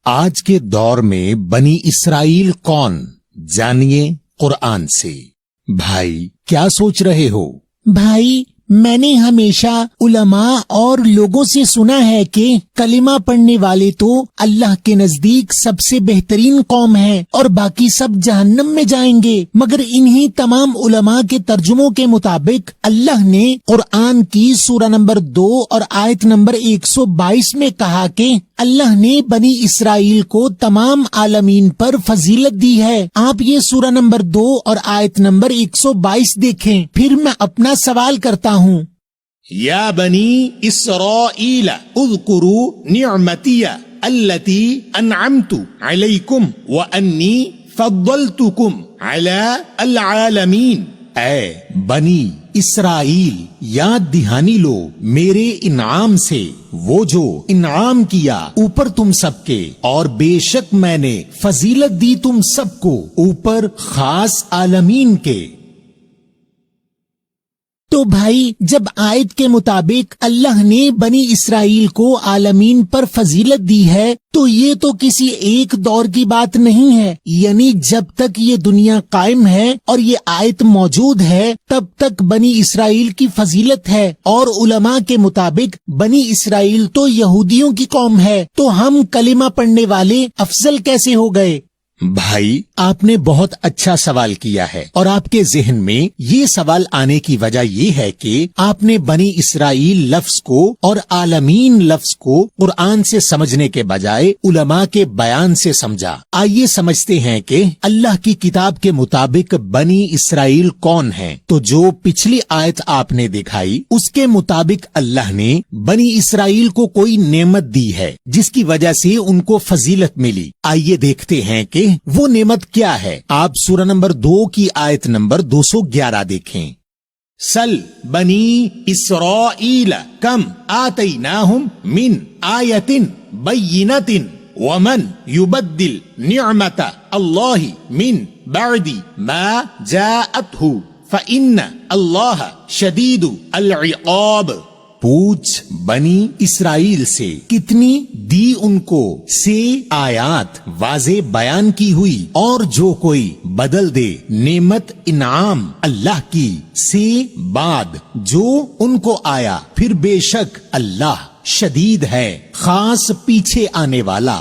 آج کے دور میں بنی اسرائیل کون، جانیے قرآن سے۔ بھائی کیا سوچ رہے ہو؟ بھائی میں نے ہمیشہ علماء اور لوگوں سے سنا ہے کہ کلمہ پڑھنے والے تو اللہ کے نزدیک سب سے بہترین قوم ہے اور باقی سب جہنم میں جائیں گے، مگر انہی تمام علماء کے ترجموں کے مطابق اللہ نے قرآن کی سورہ نمبر 2 اور آیت نمبر 122 میں کہا کہ اللہ نے بنی اسرائیل کو تمام عالمین پر فضیلت دی ہے۔ آپ یہ سورہ نمبر 2 اور آیت نمبر 122 دیکھیں، پھر میں اپنا سوال کرتا ہوں۔ یا بنی اسرائیل اذکروا نعمتی التی انعمت علیکم وانی فضلتکم علی العالمین۔ اے بنی اسرائیل، یاد دہانی لو میرے انعام سے، وہ جو انعام کیا اوپر تم سب کے، اور بے شک میں نے فضیلت دی تم سب کو اوپر خاص عالمین کے۔ تو بھائی جب آیت کے مطابق اللہ نے بنی اسرائیل کو عالمین پر فضیلت دی ہے تو یہ تو کسی ایک دور کی بات نہیں ہے، یعنی جب تک یہ دنیا قائم ہے اور یہ آیت موجود ہے تب تک بنی اسرائیل کی فضیلت ہے، اور علماء کے مطابق بنی اسرائیل تو یہودیوں کی قوم ہے، تو ہم کلمہ پڑھنے والے افضل کیسے ہو گئے؟ بھائی آپ نے بہت اچھا سوال کیا ہے، اور آپ کے ذہن میں یہ سوال آنے کی وجہ یہ ہے کہ آپ نے بنی اسرائیل لفظ کو اور عالمین لفظ کو قرآن سے سمجھنے کے بجائے علماء کے بیان سے سمجھا۔ آئیے سمجھتے ہیں کہ اللہ کی کتاب کے مطابق بنی اسرائیل کون ہیں۔ تو جو پچھلی آیت آپ نے دکھائی اس کے مطابق اللہ نے بنی اسرائیل کو کوئی نعمت دی ہے جس کی وجہ سے ان کو فضیلت ملی۔ آئیے دیکھتے ہیں کہ وہ نعمت کیا ہے۔ آپ سورہ نمبر 2 کی آیت نمبر 211 دیکھیں۔ سل بنی اسرائیل کم آتیناہم من آیت بینۃ ومن یبدل نعمت اللہ من بعد ما جاءتہ فإن اللہ شدید العقاب۔ پوچھ بنی اسرائیل سے کتنی دی ان کو سے آیات واضح بیان کی ہوئی، اور جو کوئی بدل دے نعمت انعام اللہ کی سے بعد جو ان کو آیا، پھر بے شک اللہ شدید ہے، خاص پیچھے آنے والا۔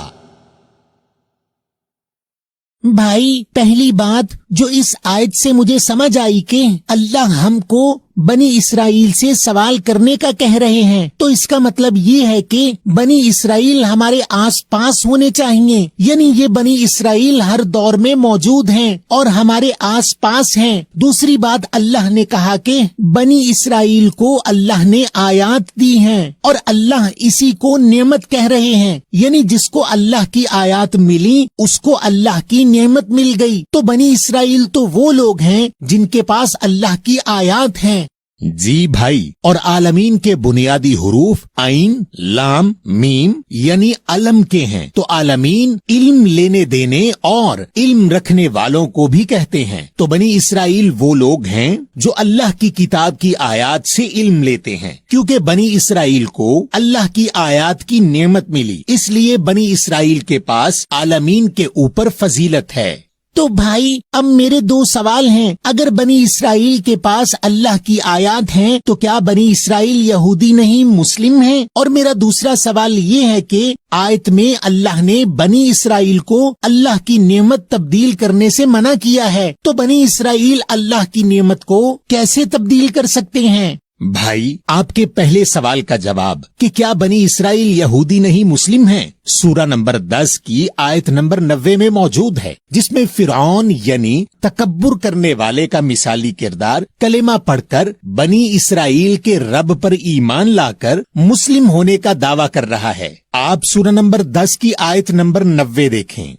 بھائی پہلی بات جو اس آیت سے مجھے سمجھ آئی کہ اللہ ہم کو بنی اسرائیل سے سوال کرنے کا کہہ رہے ہیں، تو اس کا مطلب یہ ہے کہ بنی اسرائیل ہمارے آس پاس ہونے چاہیے، یعنی یہ بنی اسرائیل ہر دور میں موجود ہیں اور ہمارے آس پاس ہیں۔ دوسری بات اللہ نے کہا کہ بنی اسرائیل کو اللہ نے آیات دی ہیں، اور اللہ اسی کو نعمت کہہ رہے ہیں، یعنی جس کو اللہ کی آیات ملی اس کو اللہ کی نعمت مل گئی۔ تو بنی اسرائیل تو وہ لوگ ہیں جن کے پاس اللہ کی آیات ہیں۔ جی بھائی، اور عالمین کے بنیادی حروف عین لام میم یعنی علم کے ہیں، تو عالمین علم لینے دینے اور علم رکھنے والوں کو بھی کہتے ہیں۔ تو بنی اسرائیل وہ لوگ ہیں جو اللہ کی کتاب کی آیات سے علم لیتے ہیں، کیونکہ بنی اسرائیل کو اللہ کی آیات کی نعمت ملی، اس لیے بنی اسرائیل کے پاس عالمین کے اوپر فضیلت ہے۔ تو بھائی اب میرے 2 سوال ہیں، اگر بنی اسرائیل کے پاس اللہ کی آیات ہیں تو کیا بنی اسرائیل یہودی نہیں مسلم ہیں؟ اور میرا دوسرا سوال یہ ہے کہ آیت میں اللہ نے بنی اسرائیل کو اللہ کی نعمت تبدیل کرنے سے منع کیا ہے، تو بنی اسرائیل اللہ کی نعمت کو کیسے تبدیل کر سکتے ہیں؟ بھائی آپ کے پہلے سوال کا جواب کہ کیا بنی اسرائیل یہودی نہیں مسلم ہیں، سورہ نمبر 10 کی آیت نمبر 90 میں موجود ہے، جس میں فرعون یعنی تکبر کرنے والے کا مثالی کردار کلمہ پڑھ کر بنی اسرائیل کے رب پر ایمان لا کر مسلم ہونے کا دعویٰ کر رہا ہے۔ آپ سورہ نمبر 10 کی آیت نمبر 90 دیکھیں۔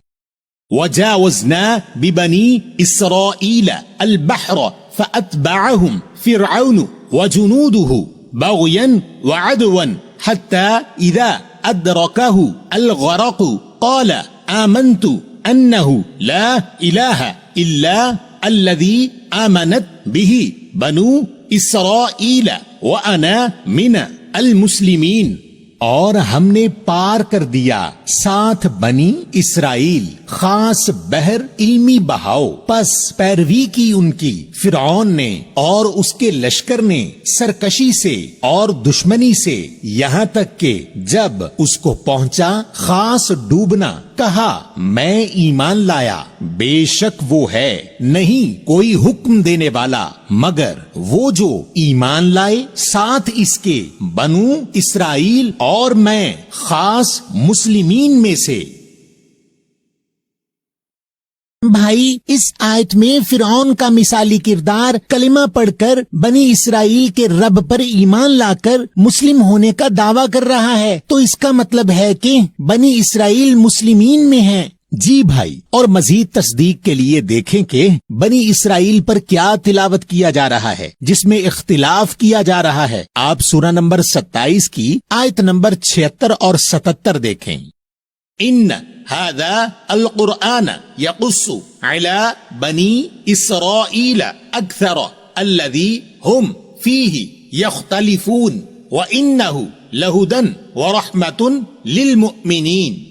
وَجَاوَزْنَا بِبَنِي إِسْرَائِيلَ الْبَحْرَ فَأَتْبَعَهُمْ فِرْعَوْنُ وَجُنُودُهُ بَغْيًا وَعَدْوًا حَتَّى إِذَا أَدْرَكَهُ الْغَرَقُ قَالَ آمَنْتُ أَنَّهُ لَا إِلَهَ إِلَّا الَّذِي آمَنَتْ بِهِ بَنُو إِسْرَائِيلَ وَأَنَا مِنَ الْمُسْلِمِينَ۔ اور ہم نے پار کر دیا ساتھ بنی اسرائیل خاص بحر علمی بہاؤ، پس پیروی کی ان کی فرعون نے اور اس کے لشکر نے سرکشی سے اور دشمنی سے، یہاں تک کہ جب اس کو پہنچا خاص ڈوبنا، کہا میں ایمان لایا، بے شک وہ ہے نہیں کوئی حکم دینے والا مگر وہ جو ایمان لائے ساتھ اس کے بنو اسرائیل اور میں خاص مسلمین میں سے۔ بھائی اس آیت میں فرعون کا مثالی کردار کلمہ پڑھ کر بنی اسرائیل کے رب پر ایمان لا کر مسلم ہونے کا دعویٰ کر رہا ہے، تو اس کا مطلب ہے کہ بنی اسرائیل مسلمین میں ہیں۔ جی بھائی، اور مزید تصدیق کے لیے دیکھیں کہ بنی اسرائیل پر کیا تلاوت کیا جا رہا ہے جس میں اختلاف کیا جا رہا ہے۔ آپ سورہ نمبر 27 کی آیت نمبر 76 اور 77 دیکھیں۔ ان هذا القرآن يقص على بني إسرائيل أكثر الذي هم فيه يختلفون وإنه لهدى ورحمة للمؤمنين۔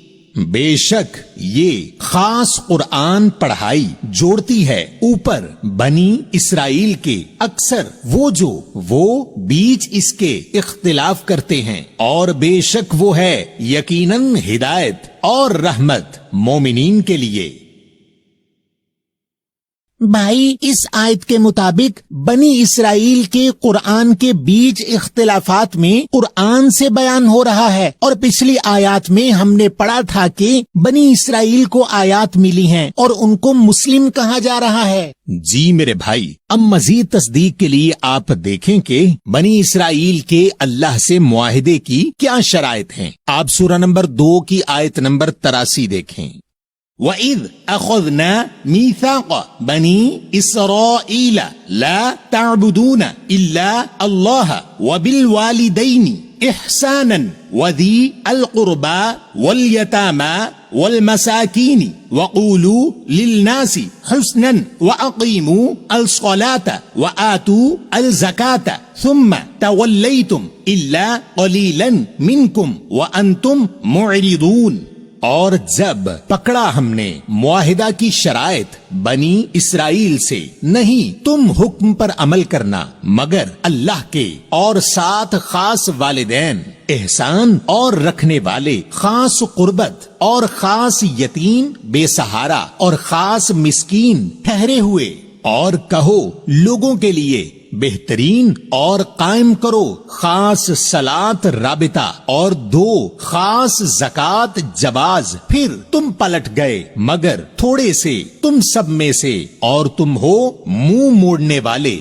بے شک یہ خاص قرآن پڑھائی جوڑتی ہے اوپر بنی اسرائیل کے اکثر وہ بیچ اس کے اختلاف کرتے ہیں، اور بے شک وہ ہے یقیناً ہدایت اور رحمت مومنین کے لیے۔ بھائی اس آیت کے مطابق بنی اسرائیل کے قرآن کے بیچ اختلافات میں قرآن سے بیان ہو رہا ہے، اور پچھلی آیات میں ہم نے پڑھا تھا کہ بنی اسرائیل کو آیات ملی ہیں اور ان کو مسلم کہا جا رہا ہے۔ جی میرے بھائی، اب مزید تصدیق کے لیے آپ دیکھیں کہ بنی اسرائیل کے اللہ سے معاہدے کی کیا شرائط ہیں۔ آپ سورہ نمبر 2 کی آیت نمبر 83 دیکھیں۔ وَإِذْ أَخَذْنَا مِيثَاقَ بَنِي إِسْرَائِيلَ لَا تَعْبُدُونَ إِلَّا اللَّهَ وَبِالْوَالِدَيْنِ إِحْسَانًا وَذِي الْقُرْبَى وَالْيَتَامَى وَالْمَسَاكِينِ وَقُولُوا لِلنَّاسِ حُسْنًا وَأَقِيمُوا الصَّلَاةَ وَآتُوا الزَّكَاةَ ثُمَّ تَوَلَّيْتُمْ إِلَّا قَلِيلًا مِنْكُمْ وَأَنْتُمْ مُعْرِضُونَ۔ اور جب پکڑا ہم نے معاہدہ کی شرائط بنی اسرائیل سے، نہیں تم حکم پر عمل کرنا مگر اللہ کے، اور ساتھ خاص والدین، احسان اور رکھنے والے، خاص قربت اور خاص یتیم بے سہارا اور خاص مسکین ٹھہرے ہوئے، اور کہو لوگوں کے لیے بہترین، اور قائم کرو خاص صلاۃ رابطہ اور دو خاص زکوٰۃ جواز۔ پھر تم پلٹ گئے مگر تھوڑے سے تم سب میں سے، اور تم ہو منہ موڑنے والے۔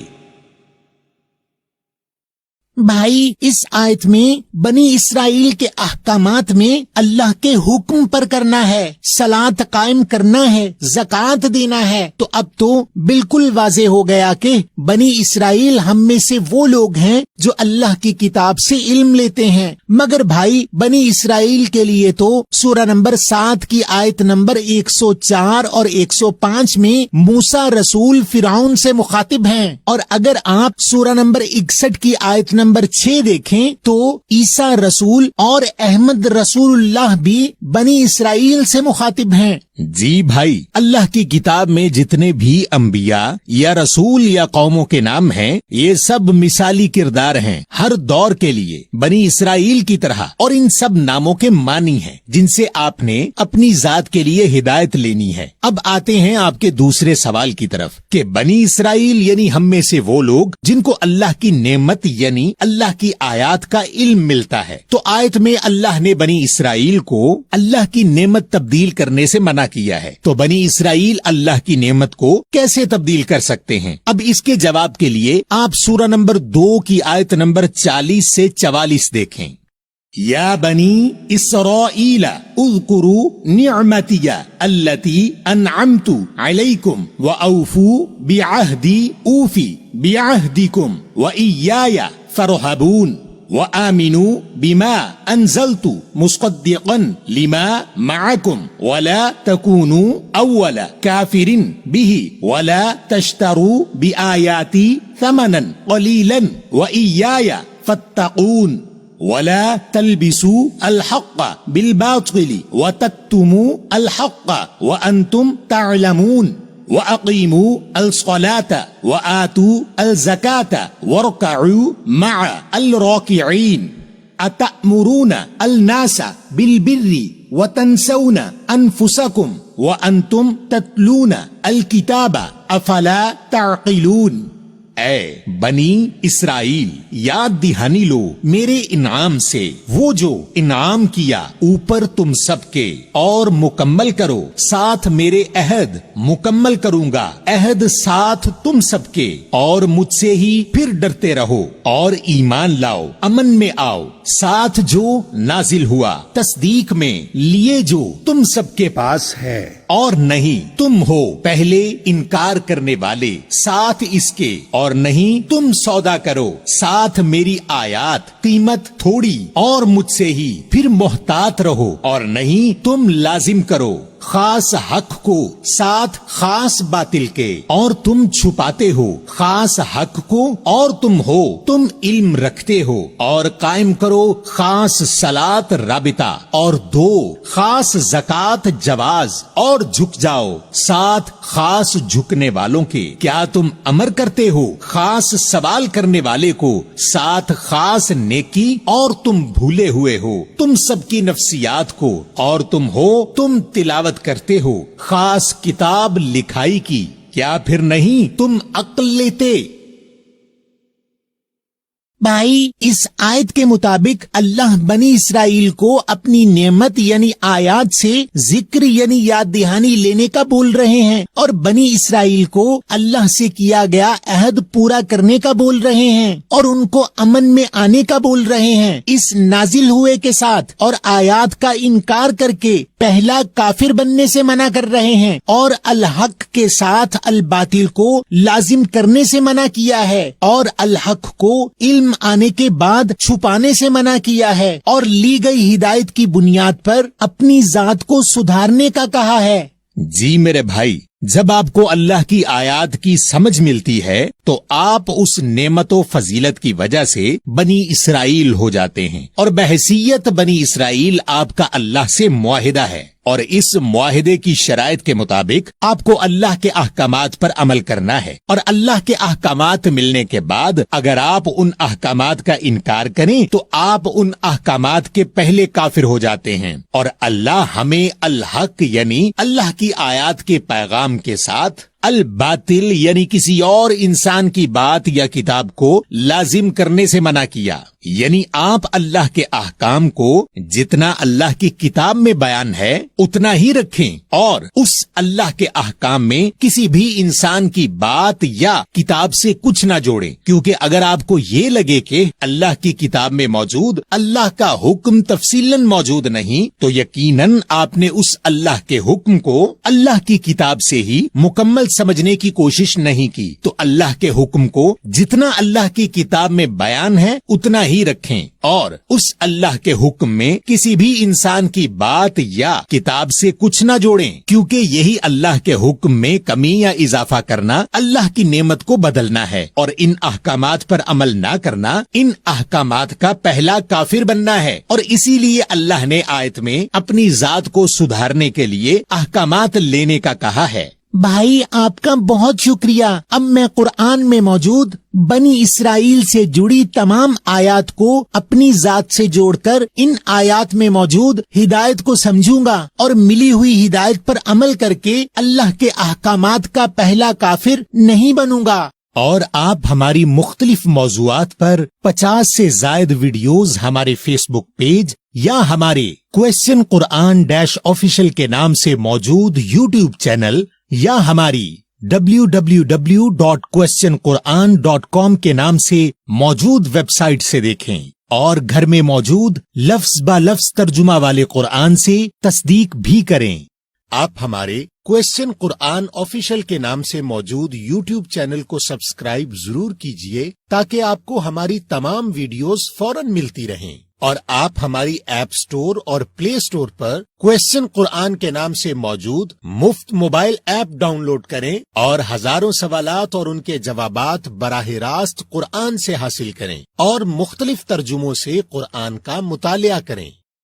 بھائی اس آیت میں بنی اسرائیل کے احکامات میں اللہ کے حکم پر کرنا ہے، صلاۃ قائم کرنا ہے، زکوٰۃ دینا ہے، تو اب تو بالکل واضح ہو گیا کہ بنی اسرائیل ہم میں سے وہ لوگ ہیں جو اللہ کی کتاب سے علم لیتے ہیں۔ مگر بھائی بنی اسرائیل کے لیے تو سورہ نمبر 7 کی آیت نمبر 104 اور 105 میں موسیٰ رسول فرعون سے مخاطب ہیں، اور اگر آپ سورہ نمبر 61 کی آیت نمبر 6 دیکھیں تو عیسیٰ رسول اور احمد رسول اللہ بھی بنی اسرائیل سے مخاطب ہیں۔ جی بھائی، اللہ کی کتاب میں جتنے بھی انبیاء یا رسول یا قوموں کے نام ہیں یہ سب مثالی کردار ہیں ہر دور کے لیے بنی اسرائیل کی طرح، اور ان سب ناموں کے معنی ہیں جن سے آپ نے اپنی ذات کے لیے ہدایت لینی ہے۔ اب آتے ہیں آپ کے دوسرے سوال کی طرف کہ بنی اسرائیل یعنی ہم میں سے وہ لوگ جن کو اللہ کی نعمت یعنی اللہ کی آیات کا علم ملتا ہے، تو آیت میں اللہ نے بنی اسرائیل کو اللہ کی نعمت تبدیل کرنے سے منع کیا ہے، تو بنی اسرائیل اللہ کی نعمت کو کیسے تبدیل کر سکتے ہیں؟ اب اس کے جواب کے لیے آپ سورہ نمبر 2 کی آیت نمبر 40 سے 44 دیکھیں۔ یا بنی اسرائیل اذکروا نعمتی التی انعمت علیکم واوفوا بعہدی اوفی بعہدکم وایای فارہبون وآمنوا بما انزلت مصدقا لما معكم ولا تكونوا اول كافر به ولا تشتروا بآياتي ثمنا قليلا وإياي فاتقون ولا تلبسوا الحق بالباطل وتكتموا الحق وأنتم تعلمون وأقيموا الصلاة وآتوا الزكاة واركعوا مع الراكعين أتأمرون الناس بالبر وتنسون أنفسكم وأنتم تتلون الكتاب أفلا تعقلون۔ اے بنی اسرائیل، یاد دہانی لو میرے انعام سے، وہ جو انعام کیا اوپر تم سب کے، اور مکمل کرو ساتھ میرے عہد مکمل کروں گا، عہد ساتھ تم سب کے، اور مجھ سے ہی پھر ڈرتے رہو، اور ایمان لاؤ، امن میں آؤ، ساتھ جو نازل ہوا، تصدیق میں لیے جو تم سب کے پاس ہے، اور نہیں تم ہو پہلے انکار کرنے والے ساتھ اس کے، اور نہیں تم سودا کرو ساتھ میری آیات قیمت تھوڑی، اور مجھ سے ہی پھر محتاط رہو، اور نہیں تم لازم کرو خاص حق کو ساتھ خاص باطل کے، اور تم چھپاتے ہو خاص حق کو، اور تم علم رکھتے ہو، اور قائم کرو خاص صلاۃ رابطہ، اور دو خاص زکوٰۃ جواز، اور جھک جاؤ ساتھ خاص جھکنے والوں کے۔ کیا تم امر کرتے ہو خاص سوال کرنے والے کو ساتھ خاص نیکی، اور تم بھولے ہوئے ہو تم سب کی نفسیات کو، اور تم تلاوت کرتے ہو خاص کتاب لکھائی کی، کیا پھر نہیں تم عقل لیتے؟ بھائی، اس آیت کے مطابق اللہ بنی اسرائیل کو اپنی نعمت یعنی آیات سے ذکر یعنی یاد دہانی لینے کا بول رہے ہیں، اور بنی اسرائیل کو اللہ سے کیا گیا عہد پورا کرنے کا بول رہے ہیں، اور ان کو امن میں آنے کا بول رہے ہیں اس نازل ہوئے کے ساتھ، اور آیات کا انکار کر کے پہلا کافر بننے سے منع کر رہے ہیں، اور الحق کے ساتھ الباطل کو لازم کرنے سے منع کیا ہے، اور الحق کو علم آنے کے بعد چھپانے سے منع کیا ہے، اور لی گئی ہدایت کی بنیاد پر اپنی ذات کو سدھارنے کا کہا ہے۔ جی میرے بھائی، جب آپ کو اللہ کی آیات کی سمجھ ملتی ہے تو آپ اس نعمت و فضیلت کی وجہ سے بنی اسرائیل ہو جاتے ہیں، اور بحیثیت بنی اسرائیل آپ کا اللہ سے معاہدہ ہے، اور اس معاہدے کی شرائط کے مطابق آپ کو اللہ کے احکامات پر عمل کرنا ہے، اور اللہ کے احکامات ملنے کے بعد اگر آپ ان احکامات کا انکار کریں تو آپ ان احکامات کے پہلے کافر ہو جاتے ہیں، اور اللہ ہمیں الحق یعنی اللہ کی آیات کے پیغام کے ساتھ الباطل یعنی کسی اور انسان کی بات یا کتاب کو لازم کرنے سے منع کیا، یعنی آپ اللہ کے احکام کو جتنا اللہ کی کتاب میں بیان ہے اتنا ہی رکھیں، اور اس اللہ کے احکام میں کسی بھی انسان کی بات یا کتاب سے کچھ نہ جوڑیں، کیونکہ اگر آپ کو یہ لگے کہ اللہ کی کتاب میں موجود اللہ کا حکم تفصیلاً موجود نہیں، تو یقیناً آپ نے اس اللہ کے حکم کو اللہ کی کتاب سے ہی مکمل سمجھنے کی کوشش نہیں کی۔ تو اللہ کے حکم کو جتنا اللہ کی کتاب میں بیان ہے اتنا ہی رکھیں، اور اس اللہ کے حکم میں کسی بھی انسان کی بات یا کتاب سے کچھ نہ جوڑیں، کیونکہ یہی اللہ کے حکم میں کمی یا اضافہ کرنا اللہ کی نعمت کو بدلنا ہے، اور ان احکامات پر عمل نہ کرنا ان احکامات کا پہلا کافر بننا ہے، اور اسی لیے اللہ نے آیت میں اپنی ذات کو سدھارنے کے لیے احکامات لینے کا کہا ہے۔ بھائی، آپ کا بہت شکریہ۔ اب میں قرآن میں موجود بنی اسرائیل سے جڑی تمام آیات کو اپنی ذات سے جوڑ کر ان آیات میں موجود ہدایت کو سمجھوں گا، اور ملی ہوئی ہدایت پر عمل کر کے اللہ کے احکامات کا پہلا کافر نہیں بنوں گا۔ اور آپ ہماری مختلف موضوعات پر 50 سے زائد ویڈیوز ہمارے فیس بک پیج یا ہمارے کوسچن قرآن آفیشل کے نام سے موجود یوٹیوب چینل یا ہماری www.questionquran.com کے نام سے موجود ویب سائٹ سے دیکھیں، اور گھر میں موجود لفظ با لفظ ترجمہ والے قرآن سے تصدیق بھی کریں۔ آپ ہمارے کوسچن قرآن آفیشل کے نام سے موجود یوٹیوب چینل کو سبسکرائب ضرور کیجئے، تاکہ آپ کو ہماری تمام ویڈیوز فوراً ملتی رہیں، اور آپ ہماری ایپ سٹور اور پلے سٹور پر کوسچن قرآن کے نام سے موجود مفت موبائل ایپ ڈاؤن لوڈ کریں اور ہزاروں سوالات اور ان کے جوابات براہ راست قرآن سے حاصل کریں اور مختلف ترجموں سے قرآن کا مطالعہ کریں۔